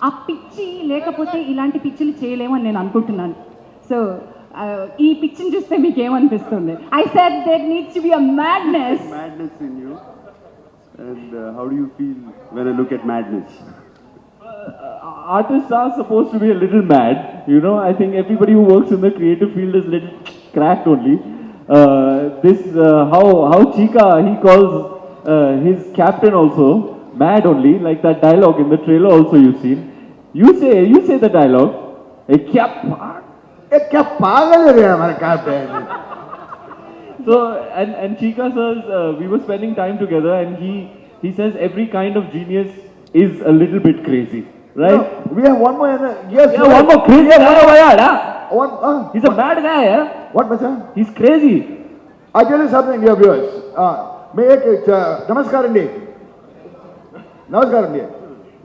ఆ పిచ్చి లేకపోతే ఇలాంటి పిచ్చిలు చేయలేమని నేను అనుకుంటున్నాను. సో ఈ పిచ్చిని చూస్తే మీకు ఏమనిపిస్తుంది? I said there needs to be a madness. Madness in you. And how do you feel when I look at madness? Artists are supposed to be a little mad, you know. I think everybody who works in the creative field is little cracked only. How Chica, he calls his captain also mad only, like that dialogue in the trailer also you've seen. You say the dialogue. क्या पागल है हमारा captain. So and Chica says we were spending time together, and he says every kind of genius is a little bit crazy, right? No, we have one more. Yes, Yeah, one more crazy guy, yeah. One, He's a bad guy, yeah. what बचा? He's crazy. I tell you something, dear viewers. मैं एक नमस्कार अंडी.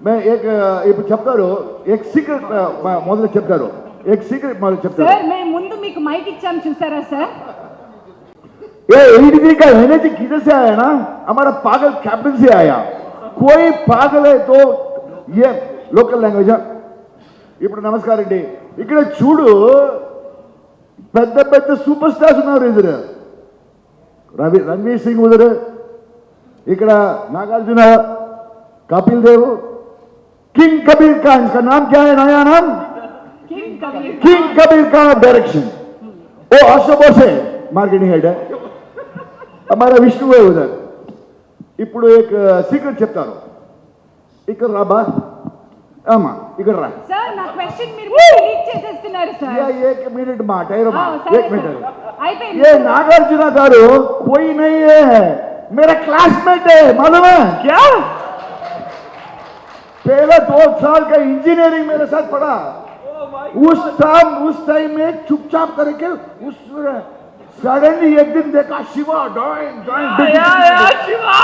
मैं एक చెప్తారు, एक secret మొదలు చెప్తారు, एक सीक्रेट మొదలు చెప్తారు. సార్ మేము ముందు మీకు మైక్ ఇచ్చాం చూసారా సార్? ये एडीजी का एनर्जी किधर से आया ना? हमारा पागल कैप्टन से आया. कोई पागल है तो ये लोकल लैंग्वेज. ఇప్పుడు నమస్కారం అండి. ఇక్కడ చూడు, పెద్ద పెద్ద సూపర్ స్టార్స్ ఉన్నారు. ఎదురు రణవీర్ సింగ్ ఉదరు, ఇక్కడ నాగార్జున, कपिल देव, किंग कबीर खान. इसका नाम क्या है? नया नाम किंग कबीर खान डायरेक्शन. वो हर्ष बोसे मार्केटिंग हेड है. हमारा विष्णु है उधर. ఇప్పుడు एक సీక్రెట్ చెప్తాను. ఇక్కడ రాబా, అమ్మా ఇక్కడ రా. సార్ నా క్వశ్చన్ మీరు లీక్ చేసేస్తున్నారు సార్. ये एक मिनट मा ठहरो मा, సరే, एक मिनट. అయిపోయింది. ये नागार्जुन गारू कोई नहीं है, मेरा क्लासमेट है, मालूम है क्या? पहला 2 साल का इंजीनियरिंग मेरे साथ पढ़ा. उस टाइम में चुपचाप करके उस सडनली एक दिन देखा शिवा ड्राइंग Shiva.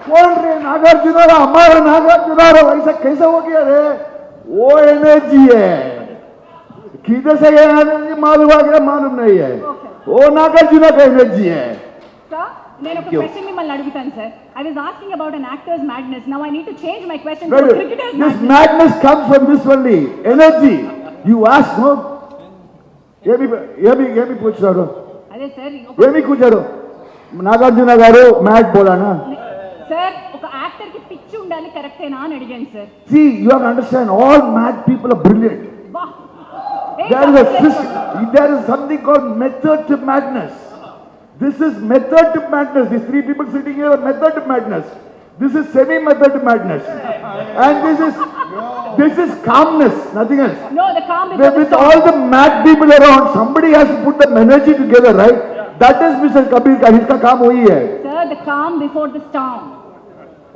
कौन रे? नागार्जुन. हमारा नागार्जुन ऐसा कैसा हो गया रे? वो एनर्जी है. किधर से ये एनर्जी मालूम आ गया? मालूम नहीं है. वो नागार्जुन का एनर्जी है. సార్ నేను ఒక క్వశ్చన్ మిమ్మల్ని అడుగుతాను sir. I was asking about an actor's madness. Now I need to change my question to Very a good. cricketer's This madness. madness comes from this only energy. You ask, no? ये भी पूछारो, అదే sir ये भी पूछारो. నాగార్జున గారు mad బోలానా? Sir ఒక actor కి పిచ్చి ఉండాలి కరెక్టేనా అని అడిగాను sir. See, you have to understand, all mad people are brilliant. వా There is something called method to madness. This is method to madness. These 3 people sitting here are method to madness. This is semi-method to madness. And this is calmness, nothing else. No, the calm before the With storm. all the mad people around, somebody has to put the energy together, right? That is Mr. Kabir Khan. इसका काम वही है. Sir, the calm before the storm.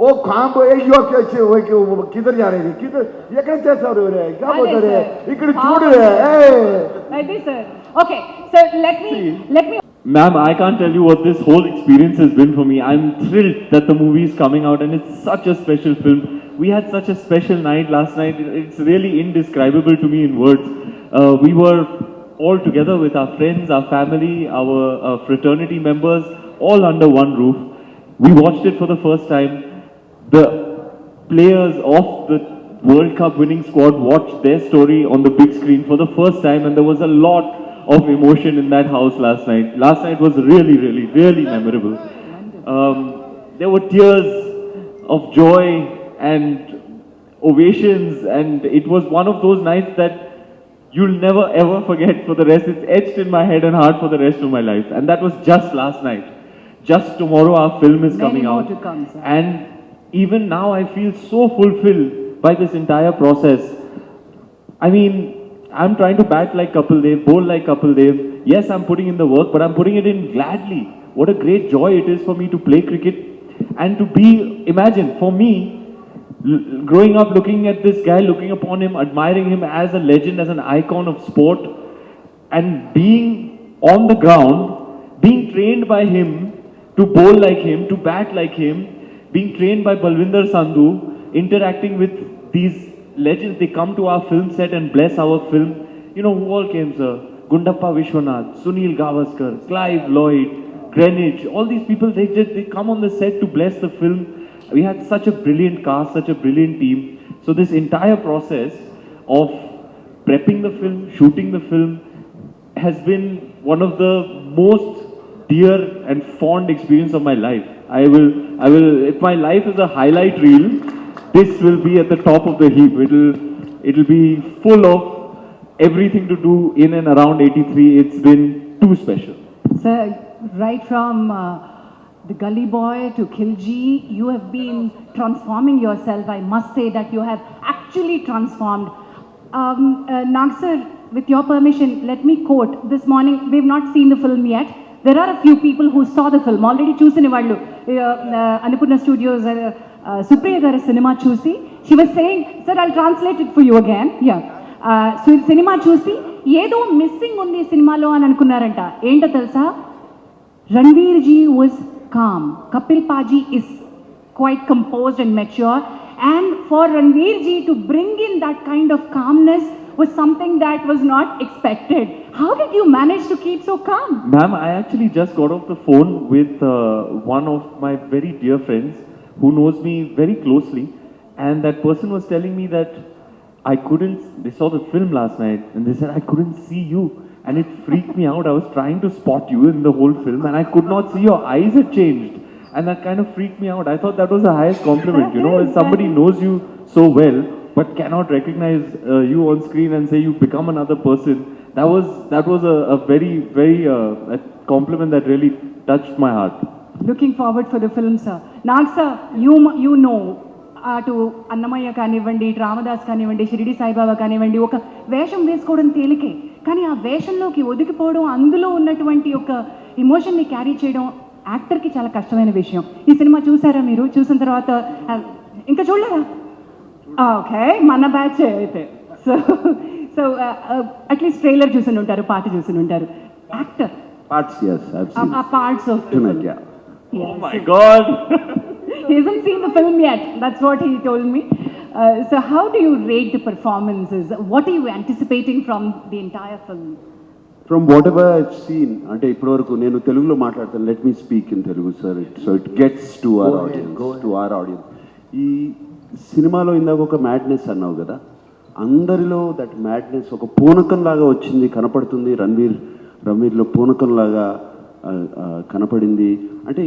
वो काम वो किधर जा रहे थे? किधर ये कैसे ऐसा हो रहा है? क्या बोल रहे हैं? इकड़ चूड़ रहे हैं. Right, sir. Okay, sir, let me. Ma'am, I can't tell you what this whole experience has been for me. I'm thrilled that the movie is coming out, and it's such a special film. We had such a special night last night. It's really indescribable to me in words. We were all together with our friends, our family, our fraternity members, all under one roof. We watched it for the first time. The players of the World Cup winning squad watched their story on the big screen for the first time, and there was a lot of emotion in that house last night. Last night was really, really, really memorable. There were tears of joy and ovations, and it was one of those nights that you'll never ever forget for the rest. It's etched in my head and heart for the rest of my life. And that was just last night. Just tomorrow our film is coming out. To come, sir. And even now I feel so fulfilled by this entire process. I mean, I'm trying to bat like Kapil Dev, bowl like Kapil Dev. Yes, I'm putting in the work, but I'm putting it in gladly. What a great joy it is for me to play cricket and to be, imagine, for me, growing up looking at this guy, looking upon him, admiring him as a legend, as an icon of sport, and being on the ground, being trained by him to bowl like him, to bat like him, being trained by Balwinder Sandhu, interacting with these legends. They come to our film set and bless our film. You know who all came, sir? Gundappa Vishwanath, Sunil Gavaskar, Clive Lloyd, Greenwich, all these people, they come on the set to bless the film. We had such a brilliant cast, such a brilliant team. So this entire process of prepping the film, shooting the film, has been one of the most dear and fond experience of my life. I will, if my life is a highlight reel, this will be at the top of the heap. It'll be full of everything to do in and around 83. It's been too special. Sir, right from the gully boy to Khilji, you have been transforming yourself. I must say that you have actually transformed. Nag sir, with your permission, let me quote. This morning, we've not seen the film yet. There are a few people who saw the film. Already choosini vallu. Annapurna Studios, Supriya garu cinema chusi. She was saying, sir, I'll translate it for you again. Yeah. So cinema chusi, ఏదో missing ఉంది సినిమాలో అని అనుకున్నారంట. ఏంటో తెలుసా? Ranveer ji was calm. Kapil Paji is quite composed and mature. And for Ranveer ji to bring in that kind of calmness was something that was not expected. How did you manage to keep so calm? Ma'am, I actually just got off the phone with one of my very dear friends who knows me very closely. And that person was telling me that they saw the film last night and they said, I couldn't see you. And it freaked me out. I was trying to spot you in the whole film and I could not see. Your eyes had changed. And that kind of freaked me out. I thought that was the highest compliment, you know, if somebody knows you so well but cannot recognize you on screen and say you become another person. That was a very, very a compliment that really touched my heart. Looking forward for the film, sir. Nag sir, you know, అటు అన్నమయ్య కానివ్వండి, రామదాస్ కానివ్వండి, షిరిడి సాయిబాబా కానివ్వండి, ఒక వేషం వేసుకోవడం తేలికే, కానీ ఆ వేషంలోకి ఒదిగిపోవడం, అందులో ఉన్నటువంటి ఒక ఇమోషన్ని క్యారీ చేయడం యాక్టర్కి చాలా కష్టమైన విషయం. ఈ సినిమా చూసారా మీరు? చూసిన తర్వాత ఇంకా చూడలేరా? ఓకే, మన బ్యాచ్ అయితే. సో సో అట్లీస్ట్ ట్రైలర్ చూసి ఉంటారు, పాట చూసి ఉంటారు. Actor Parts, yes, I've seen. Parts of Tonight, yeah. Oh my God! He hasn't seen the film yet. That's what he told me. So how do you rate the performances? What are you anticipating from the entire film? From whatever I've seen, అంటే ఇప్పటివరకు నేను తెలుగులో మాట్లాడతాను. Let me speak in Telugu, sir. So it gets to our audience. ఈ సినిమాలో ఇందాక ఒక madness అన్నావు కదా, అందరిలో దట్ మ్యాడ్నెస్ ఒక పూనకం లాగా వచ్చింది, కనపడుతుంది. రణవీర్లో పూనకం లాగా కనపడింది. అంటే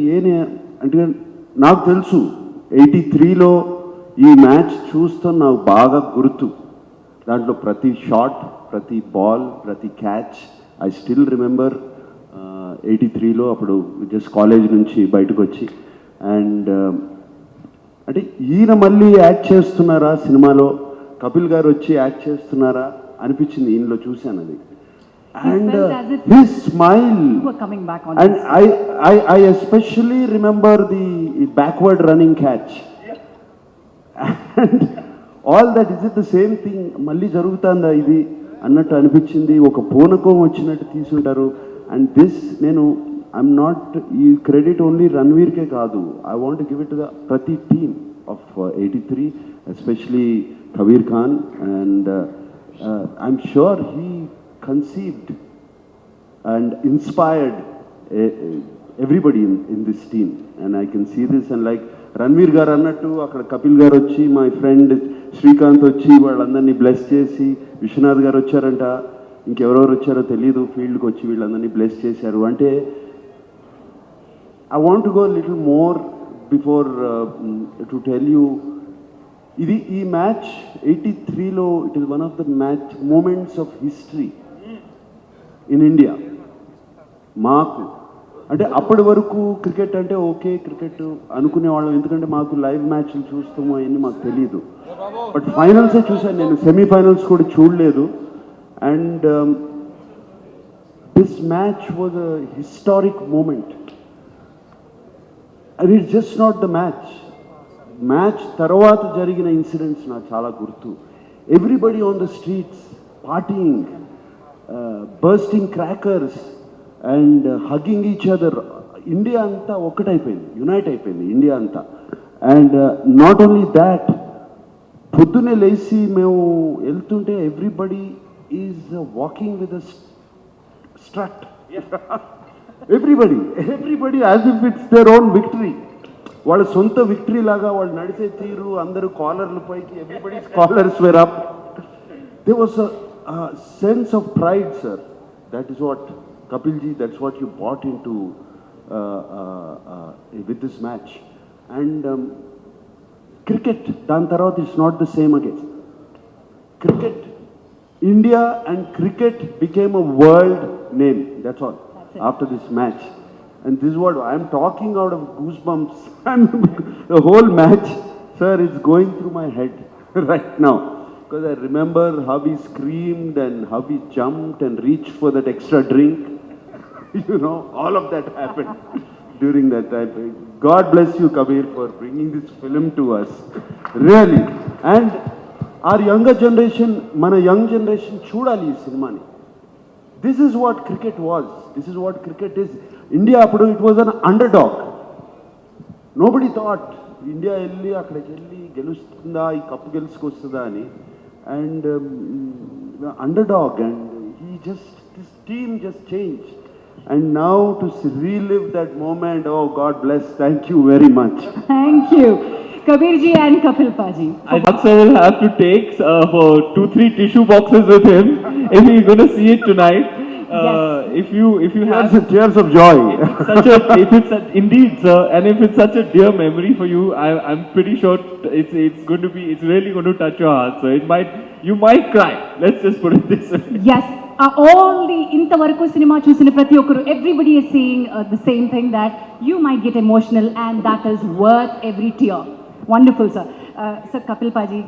అంటే నాకు తెలుసు 83లో ఈ మ్యాచ్ చూస్తాం, నాకు బాగా గుర్తు. దాంట్లో ప్రతి షాట్, ప్రతి బాల్, ప్రతి క్యాచ్ ఐ స్టిల్ రిమెంబర్. 83లో అప్పుడు జస్ట్ కాలేజ్ నుంచి బయటకు వచ్చి, అండ్ అంటే ఈయన మళ్ళీ యాక్ట్ చేస్తున్నారా సినిమాలో, కపిల్ గారు వచ్చి యాక్ట్ చేస్తున్నారా అనిపించింది ఈయనలో చూశాను అది. And his smile, You were coming back on and this. I especially remember the backward running catch, and all that. Is it the same thing మళ్ళీ జరుగుతుందా ఇది అన్నట్టు అనిపించింది. ఒక పూనకం వచ్చినట్టు తీసుంటారు. అండ్ దిస్ నేను ఐఎమ్ నాట్ ఈ క్రెడిట్ ఓన్లీ రణవీర్కే కాదు, I want give it to the ప్రతి team of 83, especially Kabir Khan. And I'm sure he conceived and inspired everybody in this team, and I can see this. And like Ranveer garu annattu akkada Kapil garu వచ్చి, my friend Srikanth వచ్చి వాళ్ళందరినీ bless చేసి, విశ్వనాథ్ గారు వచ్చారంట, ఇంకెవరెవరు వచ్చారో తెలీదు, ఫీల్డ్కి వచ్చి వీళ్ళందరినీ బ్లెస్ చేశారు. అంటే I want to go a little more before to tell you, ఇది ఈ మ్యాచ్ 83లో it is one of the match moments of history in India. మాకు అంటే అప్పటి వరకు క్రికెట్ అంటే ఓకే క్రికెట్ అనుకునేవాళ్ళం, ఎందుకంటే మాకు లైవ్ మ్యాచ్లు చూస్తాము అవన్నీ మాకు తెలియదు. బట్ ఫైనల్సే చూశాను నేను, సెమీఫైనల్స్ కూడా చూడలేదు. And this match was a historic moment. And it's just not the match తర్వాత జరిగిన ఇన్సిడెంట్స్ నాకు చాలా గుర్తు. Everybody on the streets partying, bursting crackers and hugging each other. India అంతా ఒక్కటైపోయింది, యునైట్ అయిపోయింది ఇండియా అంతా. అండ్ నాట్ ఓన్లీ దాట్, పొద్దున్నే లేచి మేము వెళ్తుంటే everybody is walking with a strut. Everybody as if it's their own victory. వాళ్ళ సొంత విక్టరీ లాగా వాళ్ళు నడిచే తీరు, అందరూ కాలర్లు పైకి, everybody's collars were up. They was a sense of pride, sir. That is what Kapilji, that's what you bought into with this match. And cricket, dan tarvata is not the same again. Cricket, India and cricket became a world name. That's all. After this match. And this is what I'm talking out of goosebumps. And the whole match, sir, it's going through my head right now. Because I remember how he screamed and how he jumped and reached for that extra drink. You know, all of that happened during that time. God bless you, Kabir, for bringing this film to us. Really. And our younger generation, mana young generation, చూడాలి ఈ సినిమాని. This is what cricket was. This is what cricket is. India, appudu, it was an underdog. Nobody thought India వెళ్ళి అక్కడికి వెళ్ళి గెలుస్తుందా, ఈ cup గెలుచుకొస్తుందా అని. And underdog, and this team just changed. And now to relive that moment, oh God bless, thank you very much. Thank you. Kabir ji and Kapil Paji. I also will have to take for 2-3 tissue boxes with him if he's going to see it tonight. If you have Tears of joy. Indeed, sir, and if it's such a dear memory for you, I'm pretty sure it's really going to touch your heart. So you might cry. Let's just put it this way. Yes, all the ఇంతవరకు cinema చూసిన ప్రతి ఒక్కరు, everybody is saying the same thing, that you might get emotional and that is worth every tear. Wonderful, sir. Sir Kapil Paji,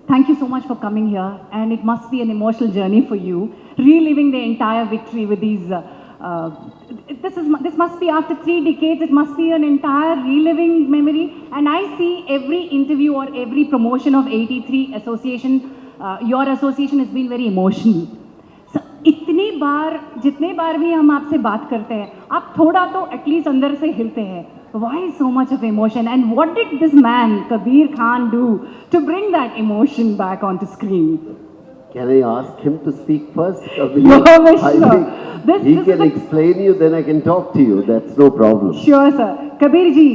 thank you so much for coming here, and it must be an emotional journey for you, reliving the entire victory with these. This must be after 3 decades. It must be an entire reliving memory. And I see every interview or every promotion of 83 association, your association has been very emotional. So, इतनी बार, जितने बार भी हम आपसे बात करते हैं, आप थोड़ा तो एटलीस्ट अंदर से हिलते हैं. Why so much of emotion? And what did this man, Kabir Khan, do to bring that emotion back onto screen? Can I ask him to speak first? Yeah, I sure. think he can explain you, then I can talk to you. That's no problem. Sure, sir. Kabir ji,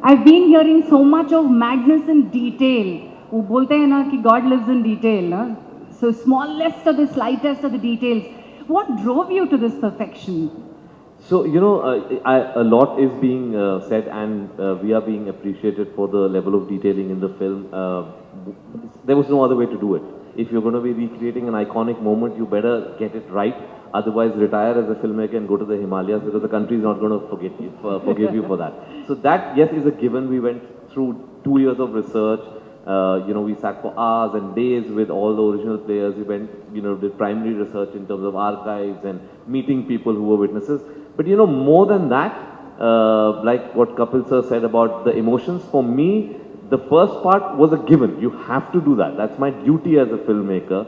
I've been hearing so much of madness in detail. वो बोलते हैं ना कि God lives in detail, ना? So smallest of the slightest of the details. What drove you to this perfection? So, you know, a lot is being said, and we are being appreciated for the level of detailing in the film. There was no other way to do it. If you're going to be recreating an iconic moment, you better get it right. Otherwise, retire as a filmmaker and go to the Himalayas, because the country is not going to forgive you for that. So that, yes, is a given. We went through 2 years of research. You know, we sat for hours and days with all the original players. We went, you know, did primary research in terms of archives and meeting people who were witnesses. But, you know, more than that, like what Kapil sir said about the emotions, for me, the first part was a given. You have to do that. That's my duty as a filmmaker,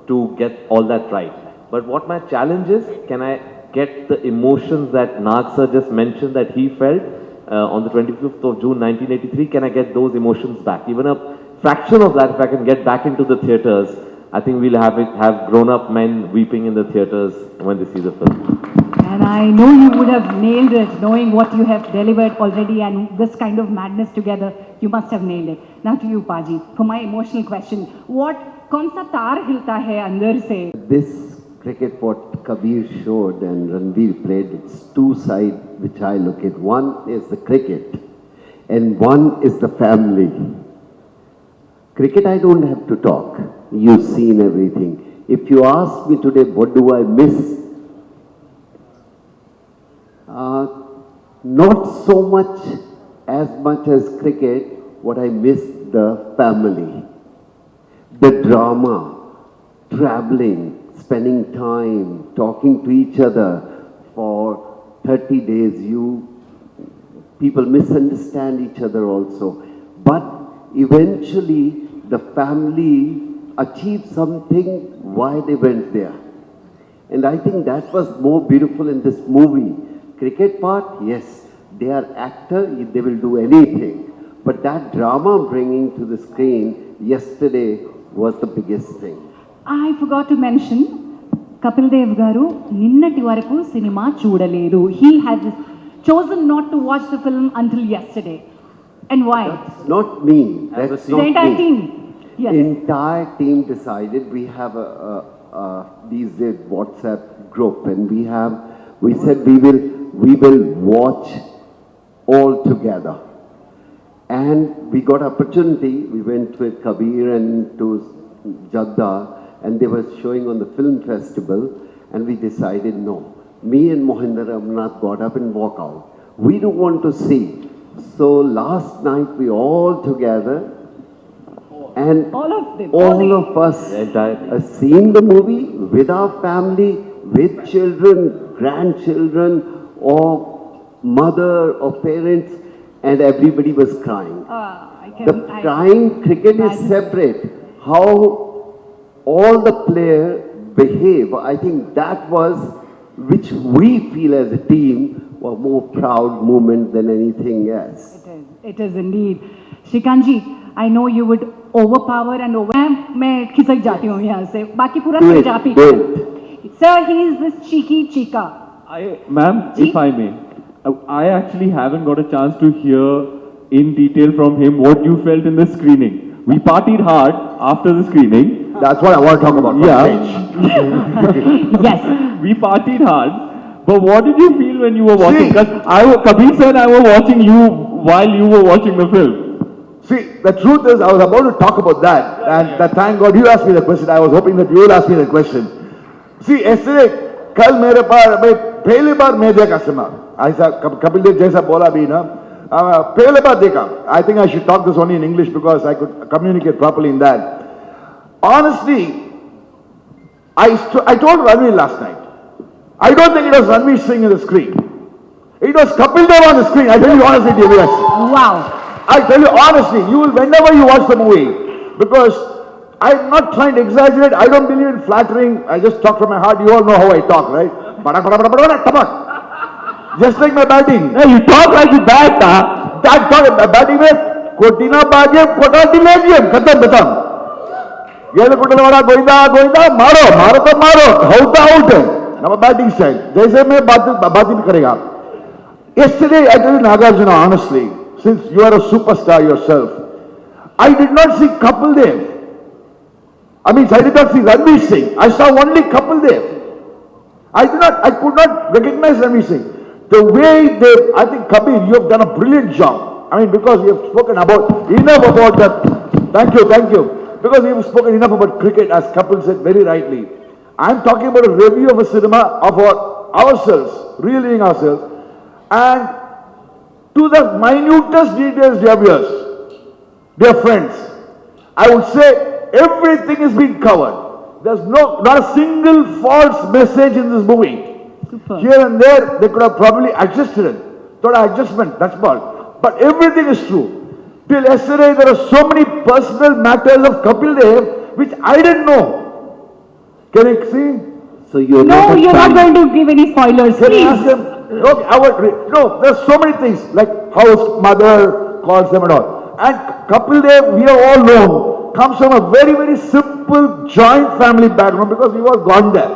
to get all that right. But what my challenge is, can I get the emotions that Nag sir just mentioned that he felt on the 25th of June 1983, can I get those emotions back? Even a fraction of that, if I can get back into the theatres, I think we'll have grown-up men weeping in the theatres when they see the film. And I know you would have nailed it, knowing what you have delivered already and this kind of madness together. You must have nailed it. Now to you, Paji, for my emotional question. कौन सा तार हिलता है अंदर से? This cricket, what Kabir showed and Ranveer played, it's two sides which I look at. One is the cricket and one is the family. Cricket, I don't have to talk. You've seen everything. If you ask me today, what do I miss? Not so much as cricket, what I miss, the family, the drama, traveling, spending time, talking to each other for 30 days. People misunderstand each other also. But eventually, the family achieved something why they went there. And I think that was more beautiful in this movie. Cricket part, yes, they are actor, they will do anything. But that drama bringing to the screen yesterday was the biggest thing. I forgot to mention, Kapil Dev garu ninnati varaku cinema chudaledu. He had chosen not to watch the film until yesterday. And why? That's not me. That's The not entire me. team. Yes. Entire team decided. We have these days WhatsApp group, and we said we will watch all together. And we got opportunity. We went with Kabir and to Jadda, and they were showing on the film festival, and we decided no. Me and Mohinder Ramnath got up and walked out. We don't want to see. So last night we all together, and All of them. all of us seen the movie with our family, with children, grandchildren, or mother or parents, and everybody was crying. I The can. crying cricket is imagine. separate. How all the player behave, I think that was which we feel as a team were more proud moment than anything else. It is indeed. Shrikanji, I know you would overpower and over. मैं खिसक जाती हूँ यहाँ से. बाकी पूरा Do it, Punjabi. do it. Sir, he is this cheeky chica. Ma'am, Ji? if I may, I actually haven't got a chance to hear in detail from him what you felt in the screening. We partied hard after the screening. That's what I want to talk about. Yeah. Yes. We partied hard. But what did you feel when you were watching? See. Because Kabir sir and I were watching you while you were watching the film. See, the truth is, I was about to talk about that, and thank God you asked me the question. I was hoping that you would ask me the question. See, yesterday, कल मेरे पास मैं पहली बार मैं देखा cinema. ऐसा कपिल देव जैसा बोला भी ना. पहली बार देखा. I think I should talk this only in English because I could communicate properly in that. Honestly, I told Ranveer last night. I don't think it was Ranveer Singh on the screen. It was Kapil Dev on the screen. I tell you honestly, DBS. Wow. I tell you honestly, you will, whenever you watch the movie, because I'm not trying to exaggerate, I don't believe in flattering, I just talk from my heart, you all know how I talk, right? Just like my batting. Hey, you talk like you bat, huh? That talk, batting में कोटिना बाजे कोटा डिलेजियम खत्म खत्म ये तो कुटल वाला गोइंदा गोइंदा मारो मारो तो मारो आउट आउट नवा बैटिंग स्टाइल जैसे मैं बात भी करेगा. Yesterday I tell you Nagarjuna honestly, since you are a superstar yourself, I did not see Kapil Dev. I did not see Ranveer Singh. I saw only Kapil Dev. I could not recognize Ranveer Singh. The way I think Kabir, you have done a brilliant job. Because you have spoken enough about that. Thank you. Because you have spoken enough about cricket, as Kapil said very rightly. I'm talking about a review of a cinema of ourselves, reliving ourselves, and to the minutest details, dear viewers, dear friends, I would say everything is being covered. There's not a single false message in this movie. Super. Here and there, they could have probably adjusted it. Thought adjustment, that's all. But everything is true. Till yesterday, there are so many personal matters of Kapil Dev which I didn't know. Can you see? So you're No, not you're not going to give any spoilers, Can you ask please. them? No, there's so many things like how his mother calls them and all. And Kapil Dev, we are all known, comes from a very, very simple joint family background because we all gone there.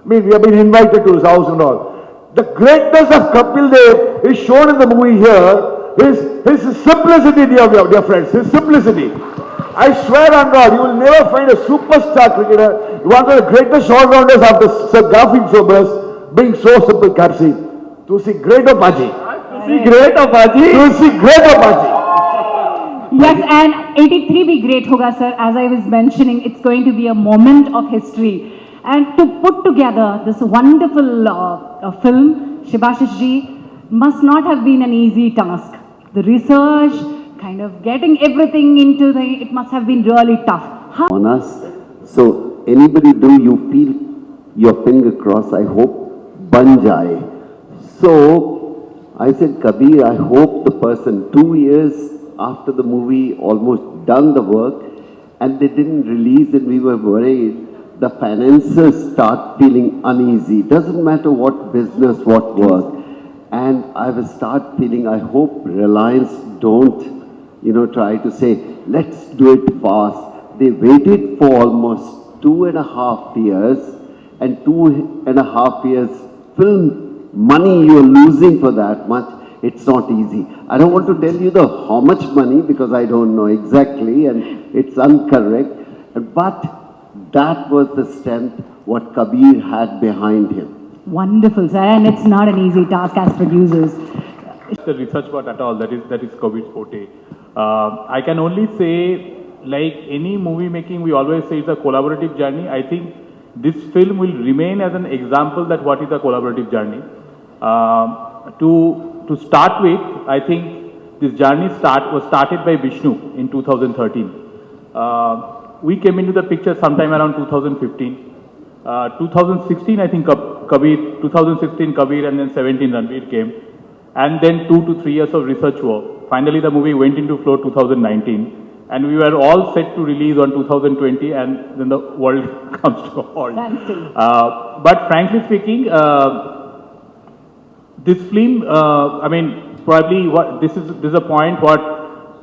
We have been invited to his house and all. The greatness of Kapil Dev is shown in the movie here. His simplicity, dear friends, his simplicity. I swear on God, you will never find a superstar cricketer, one of the greatest all-rounders after Sir Garfield Sobers, being so simple, Kapsi. To see great Apache. Yes, and 83 be great hoga, sir. As I was mentioning, it's going to be a moment of history. And to put together this wonderful film, Shibashish ji, must not have been an easy task. The research, kind of getting everything into it must have been really tough. How? On us. So anybody you feel your finger crossed, I hope, ban jaye. So I said, Kabir, I hope the person 2 years after the movie almost done the work and they didn't release and we were worried, the financiers start feeling uneasy. Doesn't matter what business, what work. And I will start feeling, I hope Reliance don't, try to say, let's do it fast. They waited for almost 2.5 years, and 2.5 years film money you're losing for that much. It's not easy. I don't want to tell you the how much money because I don't know exactly and it's incorrect. But that was the strength what Kabir had behind him. Wonderful, sir. And it's not an easy task as producers. The research part at all, that is Kabir's forte. I can only say, like any movie making, we always say it's a collaborative journey. I think this film will remain as an example that what is a collaborative journey. To start with, I think this journey was started by Vishnu in 2013. We came into the picture sometime around 2015. 2016, I think Kabir, 2016 Kabir, and then 17 Ranveer came. And then 2 to 3 years of research work. Finally, the movie went into flow 2019. And we were all set to release on 2020, and then the world comes to a halt. But frankly speaking, this film, I mean, probably this is a point what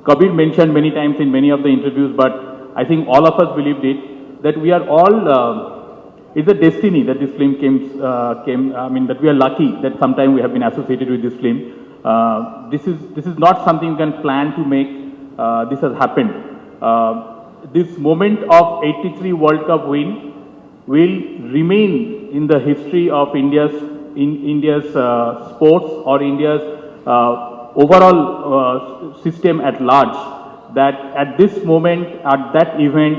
Kabir mentioned many times in many of the interviews, but I think all of us believed it, that we are all, it's a destiny that this film came, I mean, that we are lucky that sometime we have been associated with this film. This is not something you can plan to make. This has happened. This moment of 83 World Cup win will remain in the history of India's sports or India's overall system at large. That at this moment, at that event,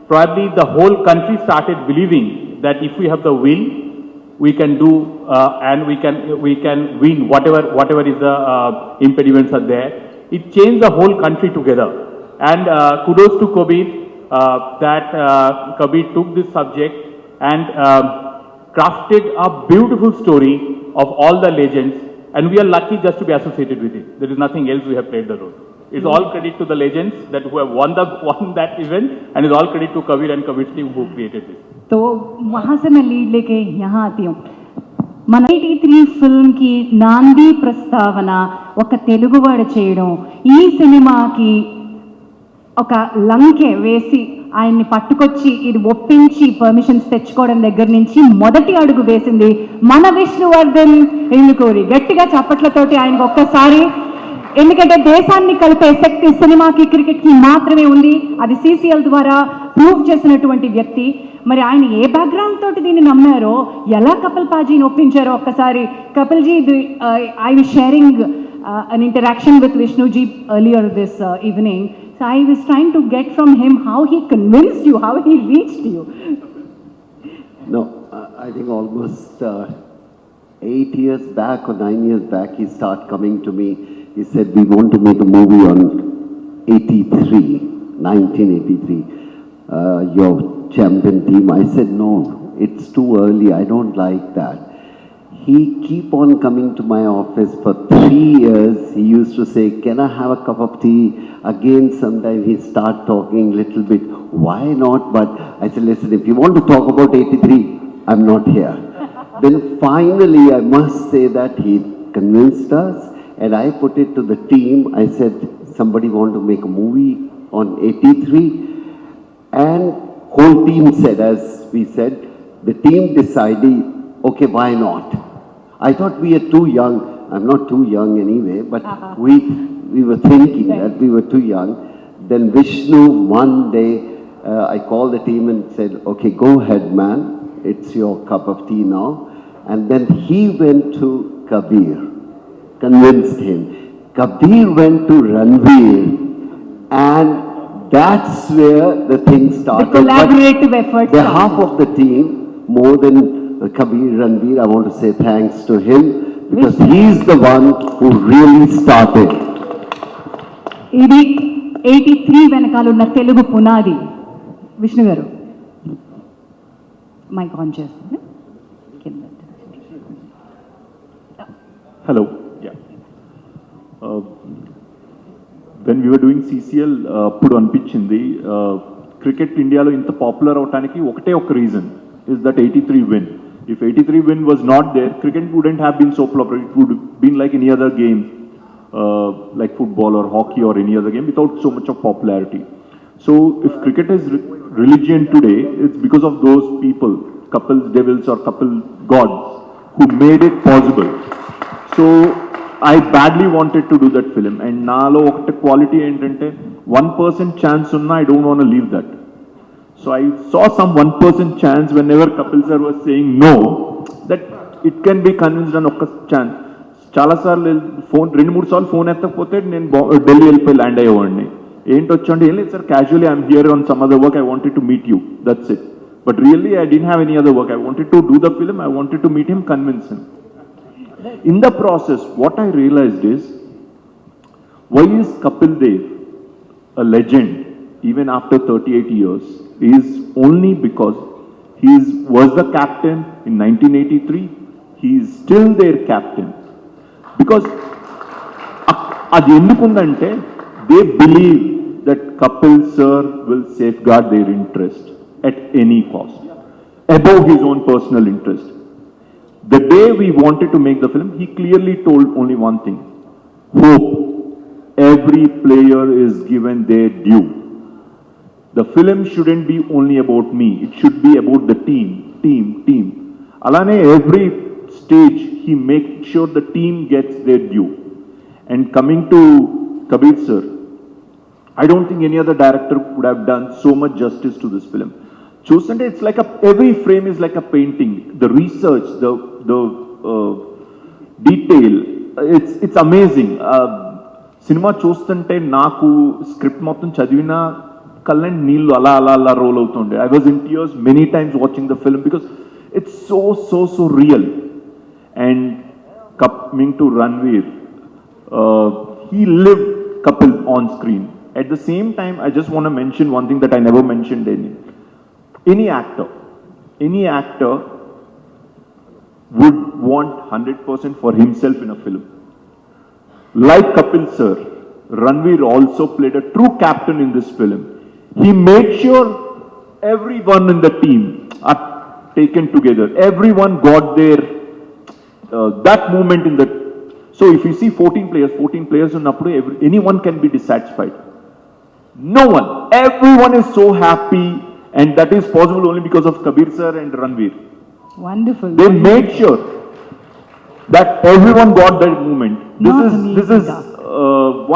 probably the whole country started believing that if we have the will, we can do and we can win whatever is the impediments are there. It changed the whole country together. And kudos to Kabir that Kabir took this subject and crafted a beautiful story of all the legends. And we are lucky just to be associated with it. There is nothing else we have played the role. It's all credit to the legends that who have won that event, and it's all credit to Kabir and Kabir's team who created this. तो वहाँ से मैं lead लेके यहाँ आती हूँ. మన 83 film కి నాంది ప్రస్తావన ఒక తెలుగువాడు చేయడం ఈ సినిమాకి ఒక లంకె వేసి ఆయన్ని పట్టుకొచ్చి ఇది ఒప్పించి పర్మిషన్స్ తెచ్చుకోవడం దగ్గర నుంచి మొదటి అడుగు వేసింది మన విష్ణువర్ధన్ ఇందుకూరి. గట్టిగా చప్పట్లతోటి ఆయనకు ఒక్కసారి, ఎందుకంటే దేశాన్ని కలిపే శక్తి సినిమాకి క్రికెట్కి మాత్రమే ఉంది. అది CCL ద్వారా ప్రూవ్ చేసినటువంటి వ్యక్తి. మరి ఆయన ఏ బ్యాక్గ్రౌండ్ తోటి దీన్ని నమ్మారో, ఎలా కపిల్ పాజీని ఒప్పించారో ఒక్కసారి. Kapil ji, I was sharing an interaction with Vishnu ji earlier this evening. So I was trying to get from him how he convinced you, how he reached you. No, I think almost 8 years back or 9 years back, he started coming to me. He said, we want to make a movie on 1983, your champion team. I said, no, it's too early. I don't like that. He keep on coming to my office for 3 years. He used to say, can I have a cup of tea? Again, sometimes he start talking little bit. Why not? But I said, listen, if you want to talk about 83, I'm not here. Then finally, I must say that he convinced us, and I put it to the team. I said, somebody want to make a movie on 83? And whole team said, as we said, the team decided, okay, why not? I thought we are too young. I'm not too young anyway, but we were thinking that we were too young. Then Vishnu, one day, I called the team and said, okay, go ahead, man. It's your cup of tea now. And then he went to Kabir, convinced him. Kabir went to Ranveer, and that's where the thing started. The collaborative effort The started. half of the team, more than Kabir Ranveer, I want to say thanks to him because he's the one who really started. ఇది 83 వెనకాల ఉన్న తెలుగు పునాది. విష్ణు గారు mic on చేస్తుంది. Hello. Yeah. When we were doing CCL, అప్పుడు అనిపించింది cricket ఇండియాలో ఇంత పాపులర్ అవటానికి ఒకటే ఒక reason is that 83 win. If 83 win was not there, cricket wouldn't have been so popular. It would have been like any other game, like football or hockey or any other game, without so much of popularity. So if cricket is religion today, it's because of those people, couple devils or couple gods, who made it possible. So I badly wanted to do that film, and naalo okta quality entante 1% chance unna I don't want to leave that. So I saw some 1% chance whenever Kapil sir was saying no, that it can be convinced on okka chance. చాలా సార్లు phone 2-3 సార్లు phone ఎత్తకపోతే నేను ఢిల్లీ వెళ్ళిపోయి land అయ్యేవాడిని. ఏంటి వచ్చండి, ఏం లేదు sir, casually I'm here on some other work, I wanted to meet you, that's it. But really, I didn't have any other work. I wanted to do the film, I wanted to meet him, convince him. In the process, what I realized is, why is Kapil Dev a legend even after 38 years? Is only because he was the captain in 1983. He is still their captain. Because అది ఎందుకుందంటే they believe that Kapil sir will safeguard their interest at any cost, above his own personal interest. The day we wanted to make the film, he clearly told only one thing: hope. Every player is given their due. The film shouldn't be only about me, it should be about the team. Alane every stage he makes sure the team gets their due. And coming to Kabir sir, I don't think any other director would have done so much justice to this film. Chusante, it's like every frame is like a painting. The research, the detail, it's amazing. Cinema chustante naaku script mottham chadivina kallan neellu ala roll avutunde. I was in tears many times watching the film because it's so real. And coming to Ranveer, he lived Kapil on screen. At the same time, I just want to mention one thing that I never mentioned any actor would want 100% for himself in a film. Like Kapil sir, Ranveer also played a true captain in this film. He made sure everyone in the team are taken together. Everyone got their that moment in the. So if you see 14 players unnappudu anyone can be dissatisfied. No one. Everyone is so happy. And that is possible only because of Kabir sir and Ranveer. Wonderful. They made sure that everyone got that moment. This is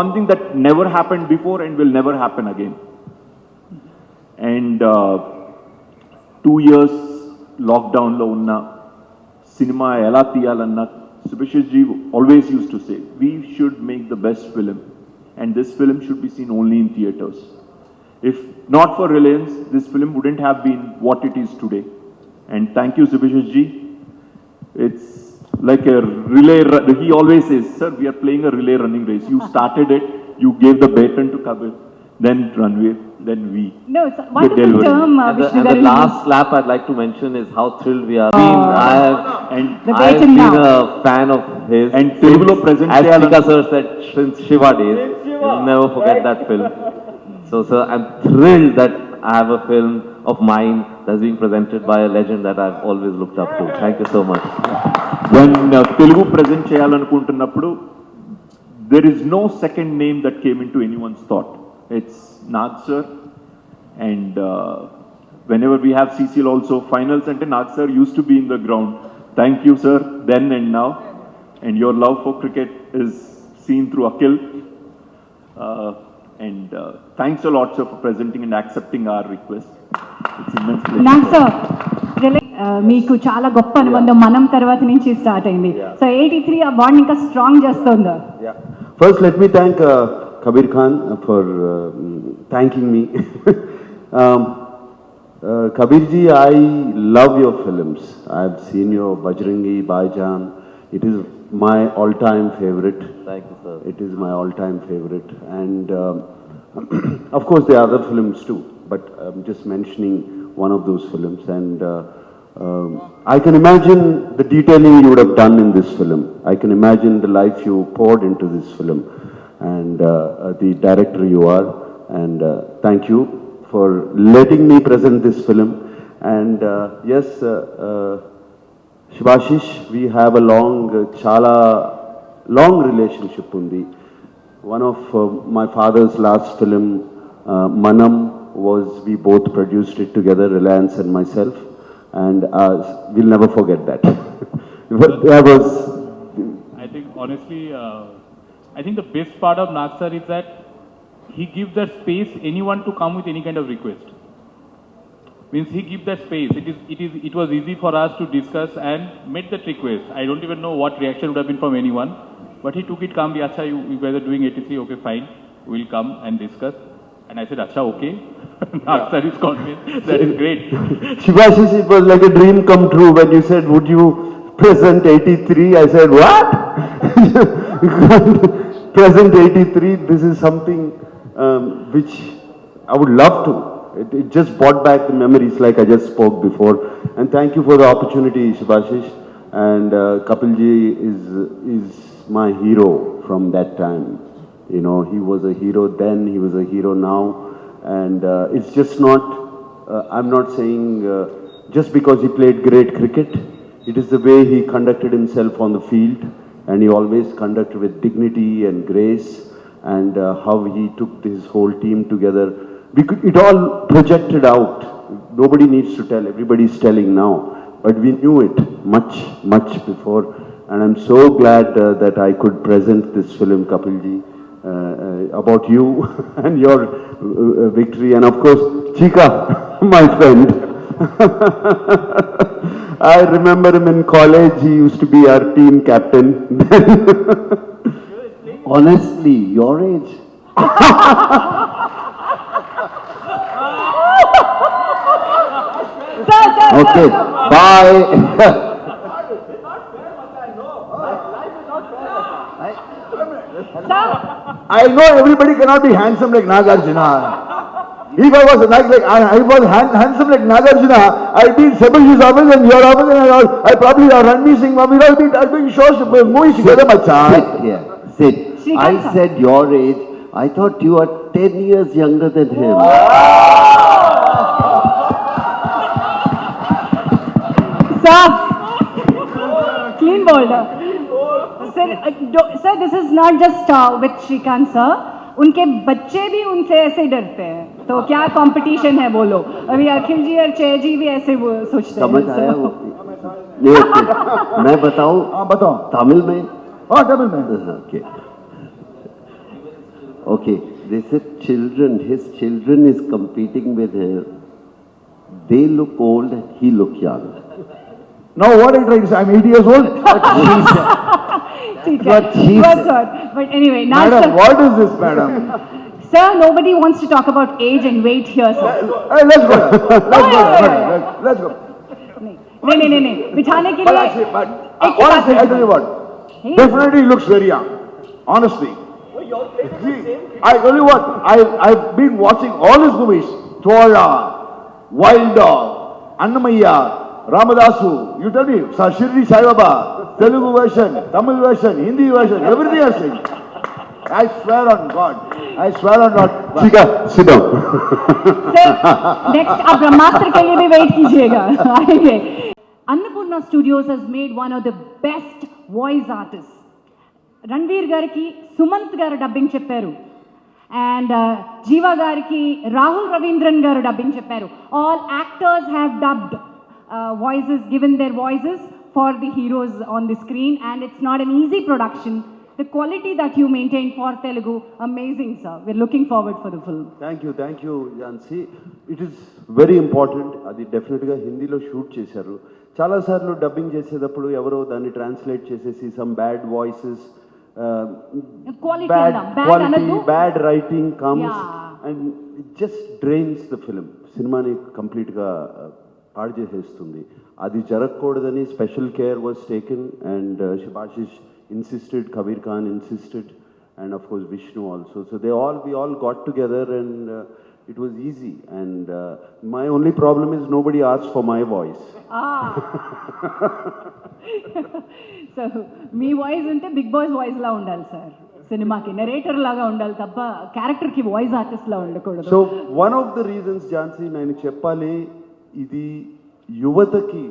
one thing that never happened before and will never happen again. And 2 years lockdown lo unna cinema ela tiyalanna Subhashish ji always used to say, we should make the best film, and this film should be seen only in theaters. If not for Reliance, this film wouldn't have been what it is today. And thank you, Subhashish ji. It's like a relay. He always says, sir, we are playing a relay running race. You started it, you gave the baton to Kabir, then Ranveer, then we. No, it's a wonderful term, Vishnu And the garu. last slap I'd like to mention is how thrilled we are. The I have baton been now. a fan of his. And Telugulo present as cheyalan- Tika sir said, since Shiva days. You'll never forget that film. So, sir, I'm thrilled that I have a film of mine that's being presented by a legend that I've always looked up to. Thank you so much. When Telugu present చేయాలనుకుంటున్నప్పుడు there is no second name that came into anyone's thought. It's Nag sir, and whenever we have CCL also finals, and Nag sir used to be in the ground. Thank you, sir, then and now, and your love for cricket is seen through Akhil. And thanks a lot, sir, for presenting and accepting our request. It's immense pleasure. నాకు sir మీకు చాలా గొప్ప అనుబంధం మనం తర్వాత నుంచి start అయింది. So 83 ఆ బాండ్ ఇంకా స్ట్రాంగ్ చేస్తుందా? Yeah. First, let me thank Kabir Khan for thanking me. Kabir ji, I love your films. I've seen your Bajrangi, Baijan. It is my all-time favorite. Thank you, sir. It is my all-time favorite. And of course, there are other films too, but I'm just mentioning one of those films. And I can imagine the detailing you would have done in this film. I can imagine the life you poured into this film, and the director you are. And thank you for letting me present this film. And yes, Shubhashish, we have a long relationship undi. One of my father's last film, Manam, we both produced it together, Reliance and myself, and we'll never forget that. But that was I think honestly, I think the best part of Nag sir is that he gives that space anyone to come with any kind of request. Means he gives that space. It was easy for us to discuss and made that request. I don't even know what reaction would have been from anyone, but he took it calmly. Acha, you guys are doing 83, okay, fine. We'll come and discuss. And I said, Acha, okay. Nag sir is convinced. That is great. Shivashish, it was like a dream come true when you said, would you present 83? I said, what? Present 83, this is something which I would love to. It just brought back the memories like I just spoke before. And thank you for the opportunity, Shivashish. And Kapilji is my hero from that time. You know, he was a hero then, he was a hero now. And it's just not, I'm not saying just because he played great cricket. It is the way he conducted himself on the field. And he always conducted with dignity and grace. And how he took his whole team together. It all projected out. Nobody needs to tell, everybody's telling now. But we knew it much, much before. And I'm so glad that I could present this film, Kapilji, about you and your victory. And of course, Chika, my friend. I remember him in college. He used to be our team captain. Honestly, your age. Okay, bye. I know everybody cannot be handsome like Nagarjuna. If I was handsome like Nagarjuna, I'd be in Sebashi's office and your office, and I probably Ranveer Singh, we'll all be doing shows, movies together, macha. Sit here, sit. Shrikant I sir. said your age. I thought you are 10 years younger than him. Sir, clean boulder. Sir, this is not just with Shrikant sir. उनके बच्चे भी उनसे ऐसे डरते हैं, तो क्या competition है बोलो. अभी अखिल जी और जय जी भी ऐसे सोचते हैं. समझ आया वो? नहीं, okay. मैं बताऊं? हाँ बताओ. तमिल में? हाँ तमिल में. Okay. Okay. They said his children is competing with him. They look old and he look young. Now what are you trying to say? I'm 80 years old. But anyway, now Madam, what is this, madam? Sir, nobody wants to talk about age and weight here, sir. Hey, let's go. Let's go. नहीं बिठाने के But लिए actually, but एक ही honestly, बात I tell you what. Definitely looks very young. Honestly. See, I tell you what. I've been watching all his movies. Thola, Wild Dog, Annamaiya, Ramadasu. You tell me, Shirdi Sai Baba, Telugu version, Tamil version, Hindi version, everything I've seen. I swear on God. I swear on God. Chika, sit down. Sir next आप ब्रह्मास्त्र के लिए भी wait कीजिएगा. आएंगे. Annapurna studios has made one of the best voice artist. Ranveer గారికి సుమంత్ గారు dubbing చెప్పారు, and జీవా గారికి రాహుల్ రవీంద్రన్ గారు డబ్బింగ్ చెప్పారు. All actors have dubbed voices, given their voices for the heroes on the screen, and it's not an easy production. The quality that you maintain for Telugu, amazing, sir. We're looking forward for the film. Thank you, Jansi. It is very important. అది డెఫినెట్గా హిందీలో shoot చేశారు. చాలాసార్లు dubbing చేసేటప్పుడు ఎవరో దాన్ని translate చేసేసి some bad voices, bad writing comes and it just drains the film. సినిమాని కంప్లీట్గా పాడు చేసేస్తుంది. అది జరగకూడదని special care was taken, and Shivashish insisted, Kabir Khan insisted, and of course Vishnu also. So we all got together, and it was easy. And my only problem is nobody asked for my voice. So me voice ఉంటే big boss voice లా ఉండాలి sir. సినిమాకి narrator లాగా ఉండాలి తప్ప character కి voice artist లా ఉండకూడదు. So one of the reasons, Jansi, నేను చెప్పాలి, ఇది యువతకి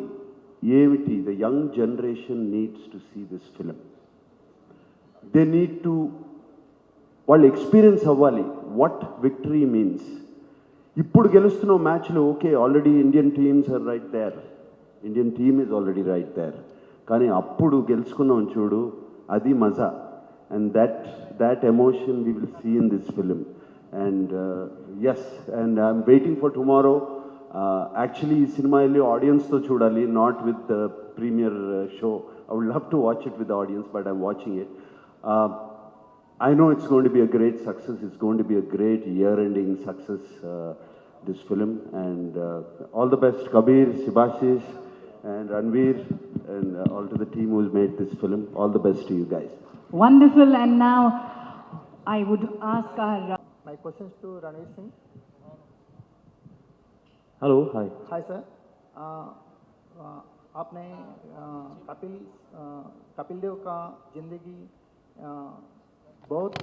ఏమిటి, the young generation needs to see this film. They need to, వాళ్ళు ఎక్స్పీరియన్స్ అవ్వాలి వాట్ విక్టరీ మీన్స్. ఇప్పుడు గెలుస్తున్న మ్యాచ్లో okay, already Indian teams are right there, Indian team is already right there. కానీ అప్పుడు గెలుచుకున్నాం చూడు, adi maza, and that emotion we will see in this film. And yes, and I'm waiting for tomorrow. Actually, ఈ cinema వెళ్ళి ఆడియన్స్తో చూడాలి, not with the premiere show. I would love to watch it with the audience, but I'm watching it. I know it's going to be a great success. It's going to be a great year-ending success, this film. And all the best, Kabir, Shibashish, and Ranveer, and all to the team who's made this film. All the best to you guys. Wonderful. And now I would ask our... My questions to Ranveer Singh. Hello, hi. Hi sir. आपने कपिल देव का जिंदगी बहुत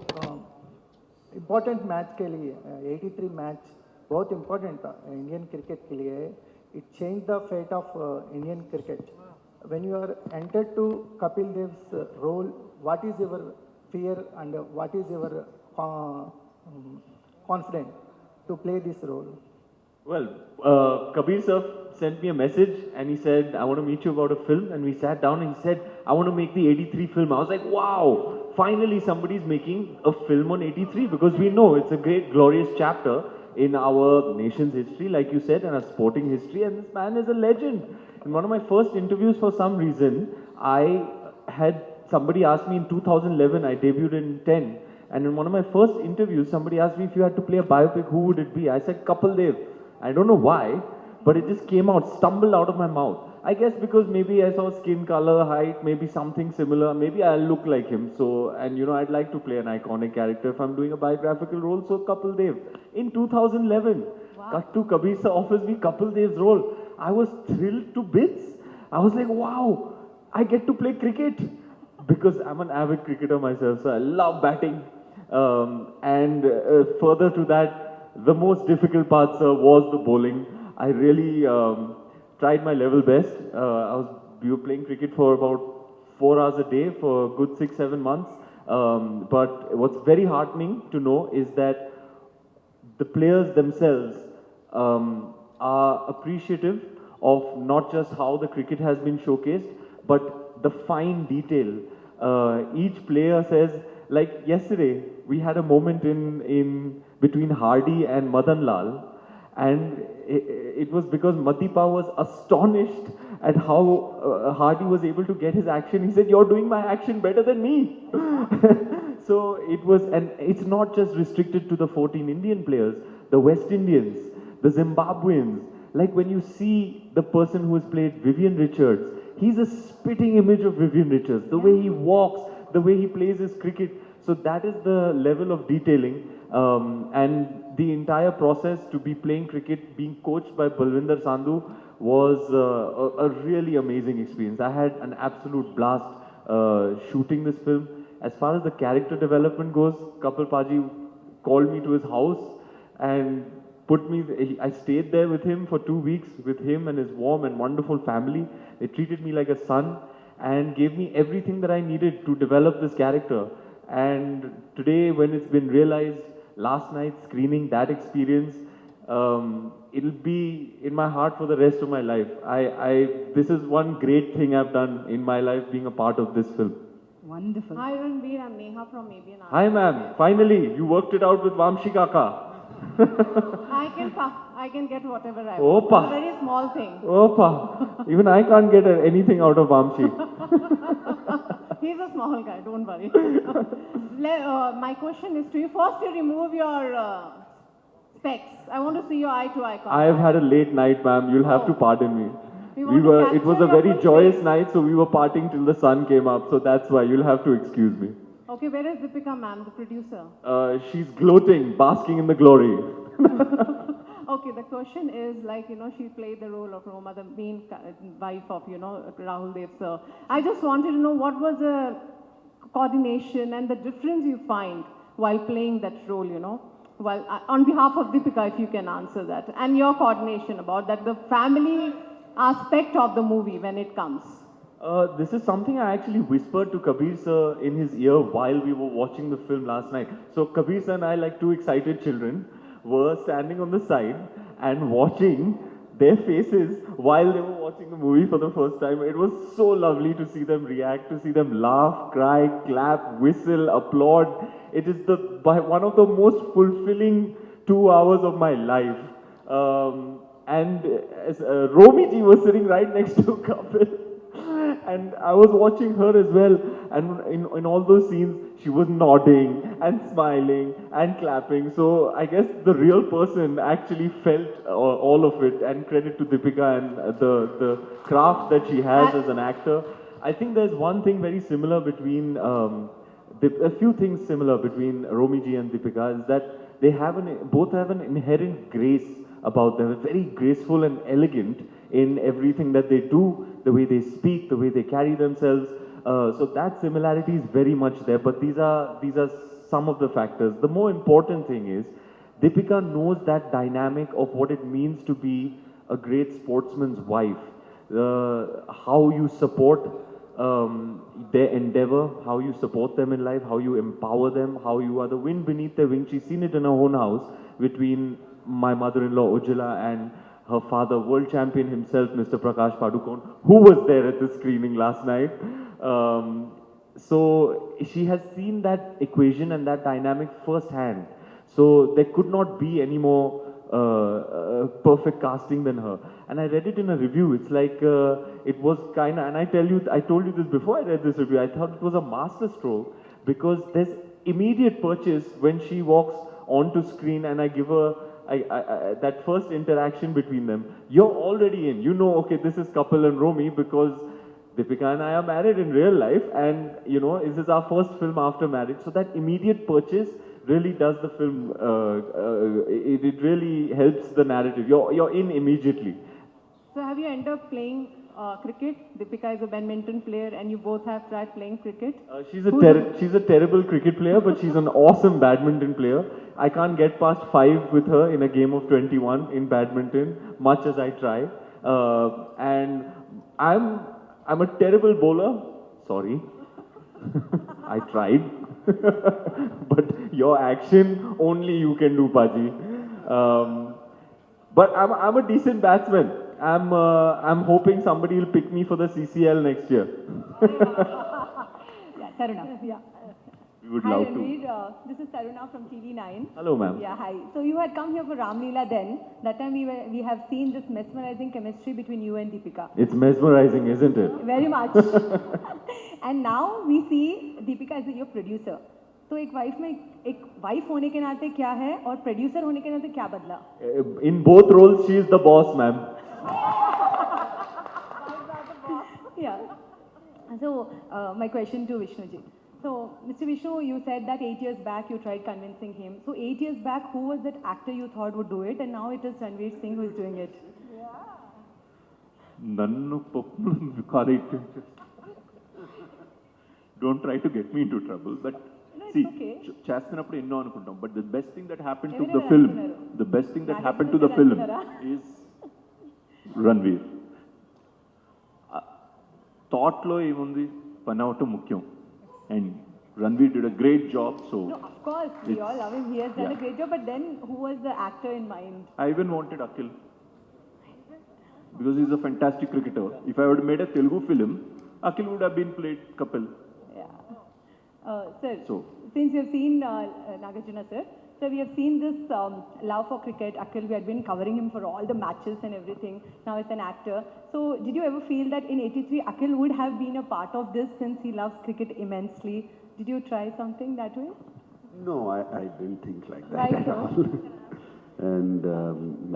important match के लिए 83 match बहुत important था Indian cricket के लिए. It change the fate of Indian cricket. When you are entered to Kapil Dev's role, what is your fear and what is your confidence to play this role? Well, Kabir sir sent me a message and he said, I want to meet you about a film. And we sat down and he said, I want to make the 83 film. I was like, wow, finally somebody's making a film on 83, because we know it's a great, glorious chapter in our nation's history, like you said, and our sporting history. And this man is a legend. In one of my first interviews, for some reason, I had somebody ask me in 2011, I debuted in 10. And in one of my first interviews, somebody asked me if you had to play a biopic, who would it be? I said, Kapil Dev. I don't know why, but it just came out, stumbled out of my mouth. I guess because maybe I saw skin color, height, maybe something similar. Maybe I look like him. So, and you know, I'd like to play an iconic character if I'm doing a biographical role. So, Kapil Dev. In 2011, cut to Kabir sir offers me Kapil Dev's role. I was thrilled to bits. I was like, wow, I get to play cricket. Because I'm an avid cricketer myself, so I love batting. And further to that, the most difficult part, sir, was the bowling. I really tried my level best. We were playing cricket for about 4 hours a day for a good 6-7 months. But what's very heartening to know is that the players themselves are appreciative of not just how the cricket has been showcased, but the fine detail. Each player says, like yesterday, we had a moment in between Hardy and Madan Lal, and it was because Matipa was astonished at how Hardy was able to get his action. He said, "You're doing my action better than me." So it was, and it's not just restricted to the 14 Indian players, the West Indians, the Zimbabweans. Like when you see the person who has played Vivian Richards, he's a spitting image of Vivian Richards. The way he walks, the way he plays his cricket. So that is the level of detailing. And the entire process to be playing cricket, being coached by Balwinder Sandhu, was a really amazing experience. I had an absolute blast shooting this film. As far as the character development goes, Kapil Paji called me to his house and I stayed there with him for 2 weeks, with him and his warm and wonderful family. They treated me like a son and gave me everything that I needed to develop this character. And today, when it's been realized, last night screening that experience, it'll be in my heart for the rest of my life. This is one great thing I've done in my life, being a part of this film. Wonderful. Hi Ranveer, I'm Neha from ABN. Hi ma'am, finally, you worked it out with Vamshi Kaka. I can get whatever I Opa. want. It's a very small thing. Opa, even I can't get anything out of Vamshi. He's a small guy, don't worry. My question is to you. First, you remove your specs. I want to see your eye to eye contact. I have had a late night, ma'am. You'll have to pardon me. It was a very joyous night, so we were partying till the sun came up. So that's why you'll have to excuse me. Okay, where is Deepika ma'am, the producer? She's gloating, basking in the glory. Okay, the question is like, you know, she played the role of Roma, the main wife of, you know, Rahul Dev sir. I just wanted to know what was the coordination and the difference you find while playing that role, you know? Well, on behalf of Deepika, if you can answer that. And your coordination about that, the family aspect of the movie when it comes. This is something I actually whispered to Kabir sir in his ear while we were watching the film last night. So Kabir sir and I, like two excited children, were standing on the side and watching their faces while they were watching the movie for the first time. It was so lovely to see them react, to see them laugh, cry, clap, whistle, applaud. It is one of the most fulfilling 2 hours of my life. And as Romi ji was sitting right next to Kapil. And I was watching her as well, and in all those scenes, she was nodding and smiling and clapping. So I guess the real person actually felt all of it, and credit to Deepika and the craft that she has as an actor. I think there's one thing very similar between, a few things similar between Romi ji and Deepika is that they both have an inherent grace about them, very graceful and elegant in everything that they do, the way they speak, the way they carry themselves. So that similarity is very much there, but these are some of the factors. The more important thing is, Deepika knows that dynamic of what it means to be a great sportsman's wife. How you support their endeavor, how you support them in life, how you empower them, how you are the wind beneath their wings. She's seen it in her own house between my mother-in-law Ujjwala and her father, world champion himself, Mr. Prakash Padukone, who was there at the screening last night. So she has seen that equation and that dynamic firsthand. So there could not be any more perfect casting than her. And I read it in a review. It's like it was kind of, and I told you this before I read this review. I thought it was a master stroke because there's immediate purchase when she walks onto screen, and I give her that first interaction between them. You're already in. You know, okay, this is Kapil and Romi because Deepika and I are married in real life, and you know, this is our first film after marriage. So that immediate purchase really does the film. It really helps the narrative. You're in immediately. So have you ended up playing cricket? Deepika is a badminton player, and you both have tried playing cricket. She's a terrible cricket player, but she's an awesome badminton player. I can't get past 5 with her in a game of 21 in badminton, much as I try. And I'm a terrible bowler. Sorry, I tried. But your action only you can do, Paji. But I'm a decent batsman. I'm hoping somebody will pick me for the CCL next year. Yeah, Taruna. Yeah. We would Hi love to. Ranveer, this is Taruna from TV9. Hello, ma'am. Yeah, hi. So you had come here for Ram Leela then. That time we have seen this mesmerizing chemistry between you and Deepika. It's mesmerizing, isn't it? Very much. And now we see Deepika as your producer. तो एक wife होने के नाते क्या है और producer होने के नाते क्या बदला? In both roles, she is the boss, ma'am. Yeah. So my question to Vishnu ji. So Mr. Vishnu, you said that 8 years back you tried convincing him. So 8 years back, who was that actor you thought would do it, and now it is Ranveer Singh who is doing it? Nannu populu Don't try to get me into trouble, but see, చేస్తున్నప్పుడు ఎన్నో అనుకుంటాం, but the best thing that happened to the film, the best thing that happened to the film is Ranveer. Thought లో ఏముంది, పని అవటం ముఖ్యం, and Ranveer did a great job. So no, of course, we all love him. He has done a great job. But then, who was the actor in mind? I even wanted Akhil because he's a fantastic cricketer. If I would have made a Telugu film, Akhil would have been played Kapil. Sir, So, since you have seen Nagarjuna sir, so we have seen this love for cricket. Akhil, we had been covering him for all the matches and everything. Now as an actor. So did you ever feel that in 83 Akhil would have been a part of this since he loves cricket immensely? Did you try something that way? No, I didn't think like that Right, at all. And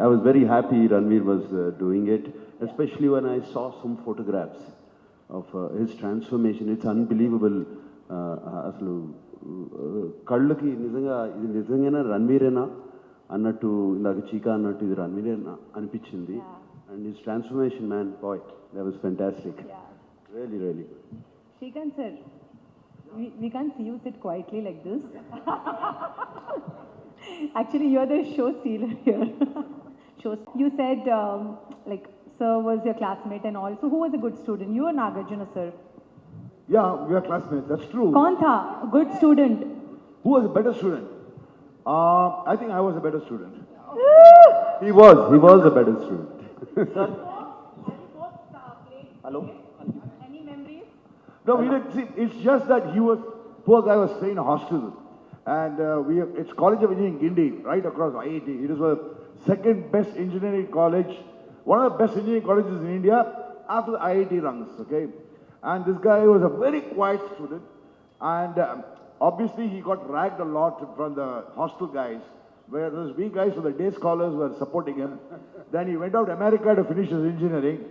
I was very happy Ranveer was doing it, especially when I saw some photographs of his transformation. It's unbelievable. అసలు కళ్ళకి నిజంగా ఇది నిజంగానే రణ్వీరేనా అన్నట్టు, ఇందాక చీకా అన్నట్టు ఇది రణ్వీరేనా అనిపించింది. And his transformation, man, boy, that was fantastic. Really, really good. Shrikant sir, we can't see you sit quietly like this. Actually, you're the show stealer here. You said like sir was your classmate and all. So who was a good student? You or Nagarjuna sir? Yeah, we are classmates, that's true. कौन था good student? Who was a better student? I think I was a better student. He was a better student. Hello? Any memories? No, we didn't see. It's just that poor guy was staying in a hostel. And it's College of Engineering, Guindy, right across IIT. It is the second best engineering college, one of the best engineering colleges in India after the IIT rungs, okay? And this guy was a very quiet student. And obviously he got ragged a lot from the hostel guys, where those we guys were the day scholars were supporting him. Then he went out to America to finish his engineering.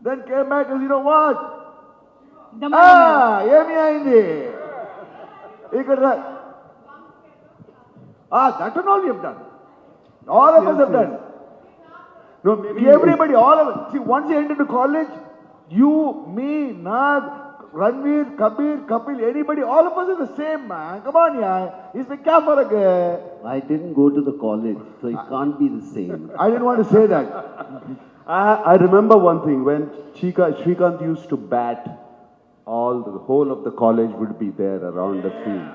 Then came back and you know what? Emi Aindi. That and all we have done. All of us have done. No, maybe Everybody, all of us. See, once you enter into college, you, me, Nag, Ranveer, Kabir, Kapil, anybody, all of us are the same, man. Come on, yeah. He's the kya. I didn't go to the college, so it can't be the same. I didn't want to say that. I remember one thing, when Shrikant used to bat, the whole of the college would be there around the field.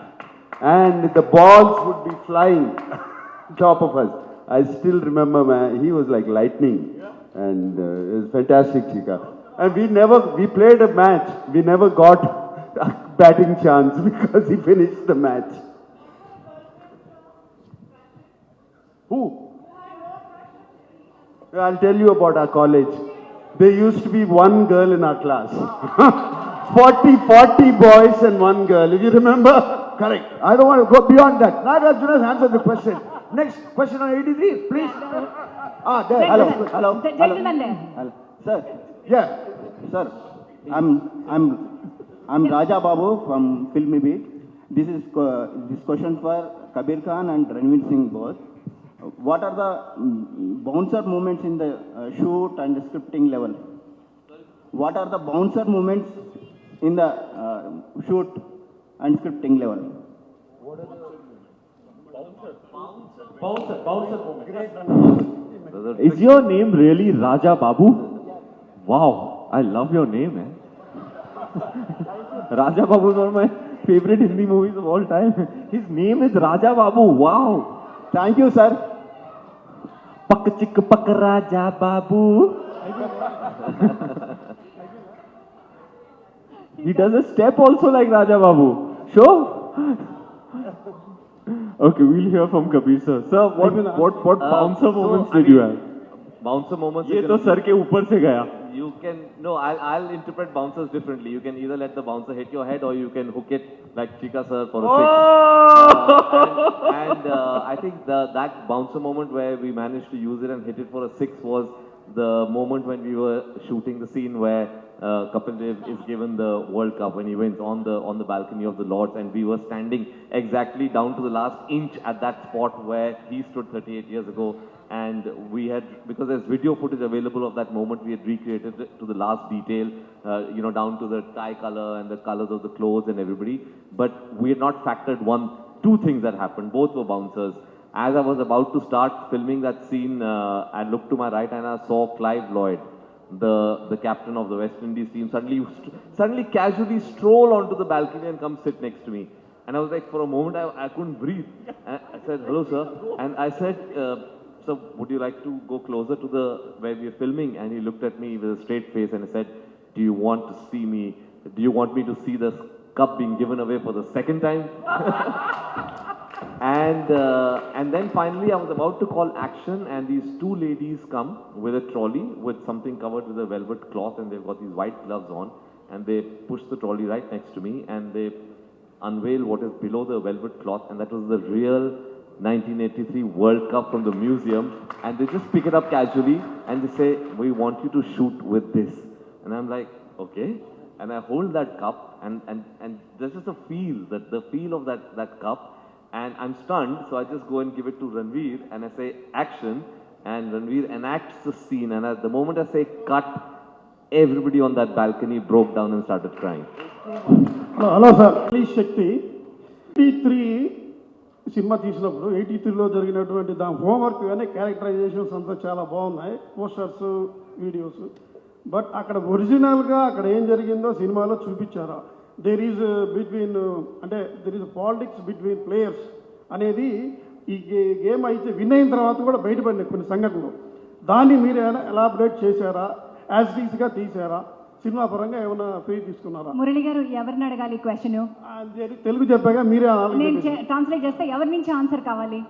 And the balls would be flying top of us. I still remember, man, he was like lightning. And it was fantastic, Chika. And we played a match. We never got a batting chance because he finished the match. Who? I'll tell you about our college. There used to be one girl in our class. 40 boys and one girl. If you remember? Correct. I don't want to go beyond that. Nagarjuna has answered the question. Next question on 83, please. There. Hello. Gentleman there. Hello. Sir. Yeah. Sir. I'm Raja Babu from Filmy Beat. This question for Kabir Khan and Ranveer Singh both. What are the bouncer movements in the shoot and the scripting level? What are the bouncer movements in the shoot and scripting level? Is your name really Raja Babu? Wow, I love your name, man. Raja Babu is one of my favorite Hindi movies of all time. His name is Raja Babu. Wow. Thank you, sir. Pak chik pak Raja Babu. He does a step also like Raja Babu. Sure? Okay, we'll hear from Kabir sir. Sir, what bouncer moments did you have? Bouncer moments. ये तो sir के ऊपर से गया. You can, no, I'll interpret bouncers differently. You can either let the bouncer hit your head or you can hook it like Chika sir for a six. I think that bouncer moment where we managed to use it and hit it for a six was the moment when we were shooting the scene where Kapil Dev is given the World Cup when he wins on the balcony of the Lords, and we were standing exactly down to the last inch at that spot where he stood 38 years ago. And we had, because there's video footage available of that moment, we had recreated it to the last detail, down to the tie color and the colors of the clothes and everybody. But we had not factored two things that happened. Both were bouncers. As I was about to start filming that scene, I looked to my right and I saw Clive Lloyd, the captain of the West Indies team, suddenly casually stroll onto the balcony and come sit next to me. And I was like, for a moment, I couldn't breathe. And I said, hello, sir. And I said, so would you like to go closer to where we are filming? And he looked at me with a straight face and he said, do you want me to see the cup being given away for the second time? And then finally I was about to call action, and these two ladies come with a trolley with something covered with a velvet cloth, and they've got these white gloves on, and they push the trolley right next to me and they unveil what is below the velvet cloth, and that was the real 1983 World Cup from the museum, and they just pick it up casually and they say, we want you to shoot with this. And I'm like, okay. And I hold that cup and there's just a feel, the feel of that cup, and I'm stunned, so I just go and give it to Ranveer and I say, action, and Ranveer enacts the scene, and at the moment I say, cut, everybody on that balcony broke down and started crying. Hello sir, please Shakti. 83 cinema తీసినప్పుడు 83లో జరిగినటువంటి దాని homework కానీ characterisations అంతా చాలా బాగున్నాయి, posters videos. But అక్కడ ఒరిజినల్గా అక్కడ ఏం జరిగిందో సినిమాలో చూపించారా? There is politics between players అనేది ఈ గేమ్ అయితే విన్ అయిన తర్వాత కూడా బయటపడినాయి కొన్ని సంఘటనలు. దాన్ని మీరు ఏమైనా ఎలాబరేట్ చేశారా, యాజ్ గా తీసారా, సినిమా పరంగా ఏమైనా ఫీ తీసుకున్నారా? మురళి గారు ఎవరిని అడగాలి క్వశ్చన్? తెలుగు చెప్పాగా మీరే నేను ట్రాన్స్లేట్ చేస్తే ఎవరి నుంచి ఆన్సర్ కావాలి?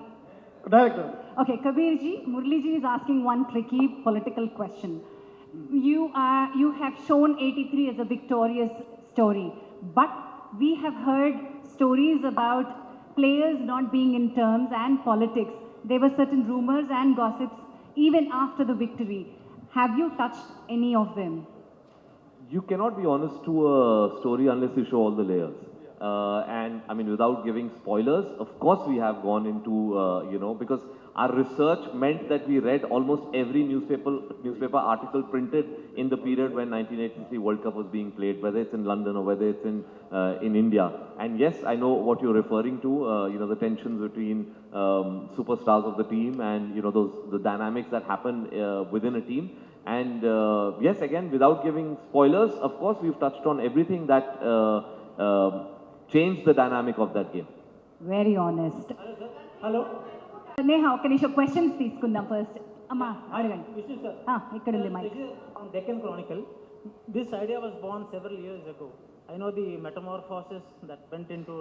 Director. Okay, Kabir ji, Murli ji is asking one tricky political question. You have shown 83 as a victorious story, but we have heard stories about players not being in terms and politics. There were certain rumors and gossips even after the victory. Have you touched any of them? You cannot be honest to a story unless you show all the layers. And I mean, without giving spoilers, of course we have gone into, because our research meant that we read almost every newspaper article printed in the period when 1983 World Cup was being played, whether it's in London or whether it's in India. And yes, I know what you're referring to, the tensions between superstars of the team and, the dynamics that happen within a team. And yes, again, without giving spoilers, of course, we've touched on everything that changed the dynamic of that game. Very honest. Hello. Neha, ఒక నిమిషం questions తీసుకుందాం first. అమ్మా అడగండి. ఇక్కడ ఉంది mic. On Deccan Chronicle, this idea was born several years ago. I know the metamorphosis that went into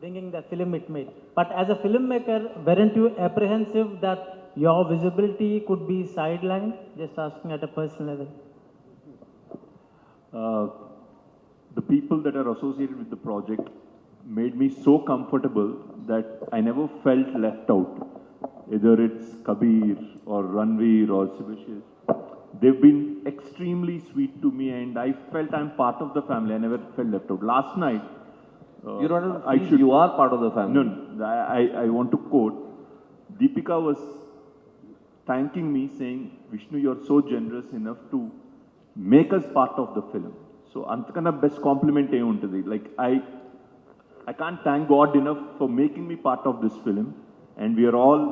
bringing the film it made. But as a filmmaker, weren't you apprehensive that your visibility could be sidelined? Just asking at a personal level. The people that are associated with the project made me so comfortable that I never felt left out. Either it's Kabir or Ranveer or Subhashis. They've been extremely sweet to me and I felt I'm part of the family. I never felt left out. Last night, you are part of the family. No, I want to quote. Deepika was thanking me saying, Vishnu, you're so generous enough to make us part of the film. So, antakana best compliment e untadi. Like, I can't thank God enough for making me part of this film, and we are all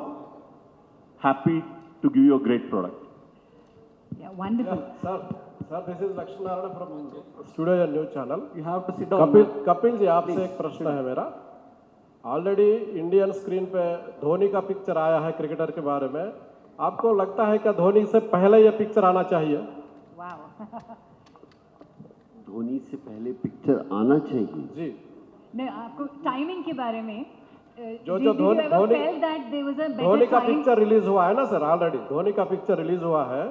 happy to give you a great product. Yeah, wonderful. Sir, this is Lakshmi Narayana from Studio News Channel. You have to sit down. Kapil ji, आपसे एक प्रश्न है मेरा. Already Indian screen पे धोनी का picture आया है cricketer के बारे में. आपको लगता है क्या धोनी से पहले ये पिक्चर आना चाहिए? धोनी से पहले पिक्चर आना चाहिए जी. नहीं, आपको टाइमिंग के बारे में जो धोनी का पिक्चर रिलीज हुआ है ना सर, ऑलरेडी धोनी का पिक्चर रिलीज हुआ है,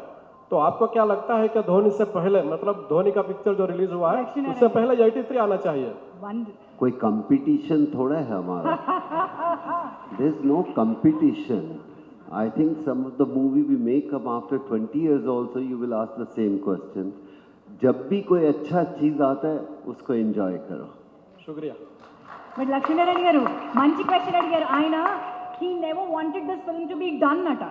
तो आपको क्या लगता है कि धोनी से पहले, मतलब धोनी का पिक्चर जो रिलीज हुआ है उससे पहले 83 आना चाहिए? कोई कंपटीशन थोड़ा है हमारा. There is no competition. I think some of the movie we may come after 20 years also, you will ask the same question. जब भी कोई अच्छा चीज आता है उसको एंजॉय करो. शुक्रिया. But Lakshminarayan garu, manchi question adigaru. Aina, he never wanted this film to be done nata.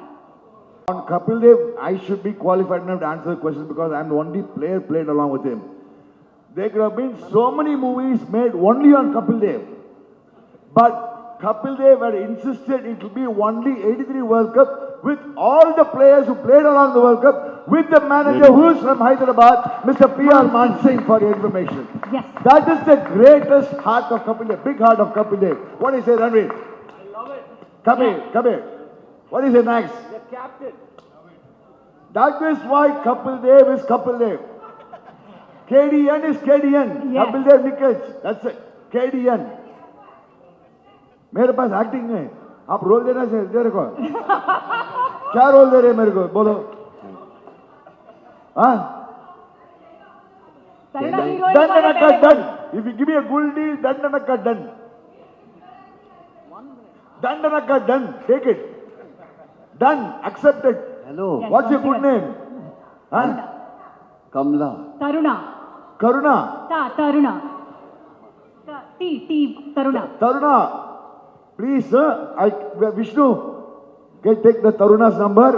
On Kapil Dev, I should be qualified enough to answer the question because I'm the only player played along with him. There could have been so many movies made only on Kapil Dev. But Kapil Dev had insisted it will be only 83 World Cup with all the players who played along the World Cup, with the manager who is from Hyderabad, Mr. P.R. Mansingh, for your information. Yes. That is the greatest heart of Kapil Dev, big heart of Kapil Dev. What do you say, Ranveer? I love it. Come here. What do you say next? The captain. That is why Kapil Dev is Kapil Dev. KDN is KDN. Yes. Kapil Dev Nikaj. That's it. KDN. मेरे पास acting है, आप role देना चाहिए. तेरे को क्या role दे रहे मेरे को, बोलो. हाँ, done. If you give me a good deal, done. Done. Take it. Done. Accept it. Hello. Yes, What's your good name? Huh? Kamla. Taruna. Karuna. Taruna. T. Taruna. Taruna. Please, Vishnu, take the Taruna's number.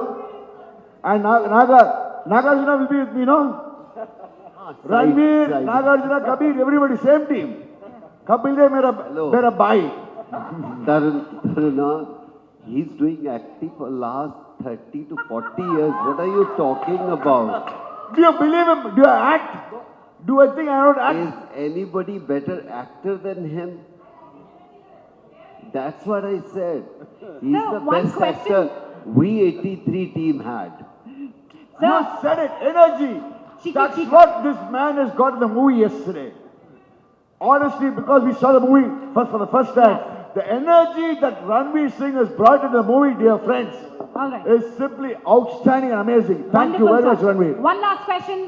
And Nagarjuna will be with me, no? Ranveer, Nagarjuna, Kabir, everybody, same team. Kapil Dev, mera bhai. Taruna, he's doing acting for last 30 to 40 years. What are you talking about? Do you believe him? Do you act? Do I think I don't act? Is anybody better actor than him? That's what I said. He's the best actor we 83 team had. You said it, energy. Chiki, That's chiki. what this man has got in the movie yesterday. Honestly, because we saw the movie for the first time, the energy that Ranveer Singh has brought in the movie, dear friends, All right. is simply outstanding and amazing. Thank you very much, Ranveer. One last question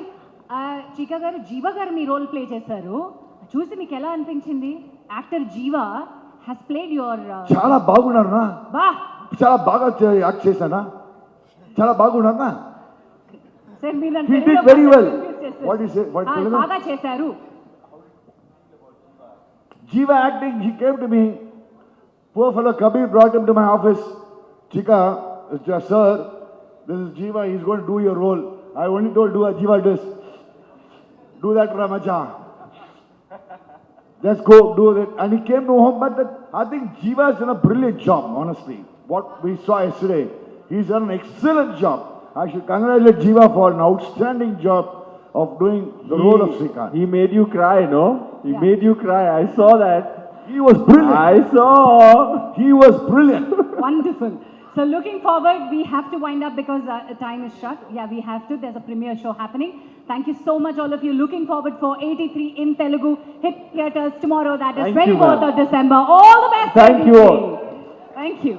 చీకా గారు జీవ గారు మీ role play చేశారు చూసి మీకు ఎలా అనిపించింది actor జీవ has played your చాలా బాగున్నారు నా బా చాలా బాగా యాక్ట్ చేశానా చాలా బాగున్నారా సార్ మీరు నన్ను He did తెలుగులో very well. confuse చేశారు. What is it? What Telugu? బాగా చేశారు Jiva acting, he came to me. Poor fellow Kabir brought him to my office. Chika, sir, this is Jiva, he's going to do your role. I only told Jiva this. Do that, Ramacha. Let's go do it. And he came to home, but I think Jiva has done a brilliant job, honestly. What we saw yesterday, he's done an excellent job. I should congratulate Jiva for an outstanding job of doing the role of Srikanth. He made you cry, no? He made you cry. I saw that. He was brilliant. I saw. He was brilliant. Wonderful. So looking forward, we have to wind up because time is short. Yeah, we have to. There's a premiere show happening. Thank you so much, all of you. Looking forward for 83 in Telugu hit theaters tomorrow. That is Thank you, 24th ma'am. of December. All the best. Thank you all. Thank you.